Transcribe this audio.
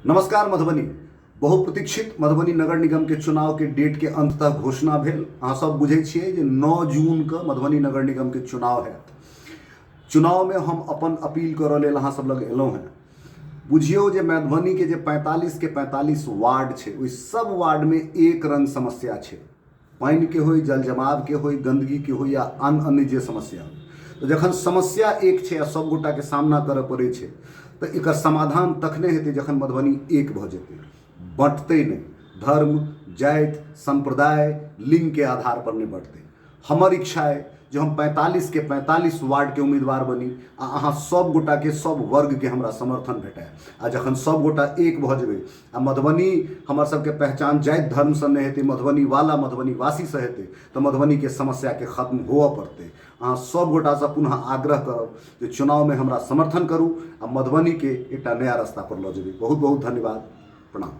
नमस्कार मधुबनी। बहुप्रतीक्षित मधुबनी नगर निगम के चुनाव के डेट के अंत तक घोषणा भेल। अहाँ सब बुझे छिए जे 9 जून के मधुबनी नगर निगम के चुनाव है। चुनाव में हम अपन अपील करऽ लेल अहाँ सब लग एलहुँ हैं। बुझियो जे मधुबनी के जे 45 के 45 वार्ड छे, ओइ सब वार्ड में एक रंग समस्या छे। पानी के होई, जल जमाव के होई, गंदगी के होई या अन्य जे समस्या हो। तो जखन समस्या एक छे आ सब गोटा के सामना करऽ पड़े छे तो एकर समाधान तखने हेतै जखन मधुबनी एक भ जेतै, बंटतै नहीं। धर्म, जाति, संप्रदाय, लिंग के आधार पर नहीं बंटतै। हमर इच्छा है जो हम 45 के 45 वार्ड के उम्मीदवार बनी आ अहाँ सब गोटा के सब वर्ग के हमरा समर्थन भेटाए। आ जखन सब गोटा एक भ जेबै आ मधुबनी हमर सबके पहचान जाति धर्म से नहीं हेतै, मधुबनी वाला मधुबनी वासी से हेतै, तो मधुबनी के समस्या के खत्म होअ पड़तै। अहाँ सब गोटा से पुनः आग्रह करब जे चुनाव में हमरा समर्थन करू आ मधुबनी के एक नया रास्ता पर लऽ जेबै। बहुत बहुत धन्यवाद। प्रणाम।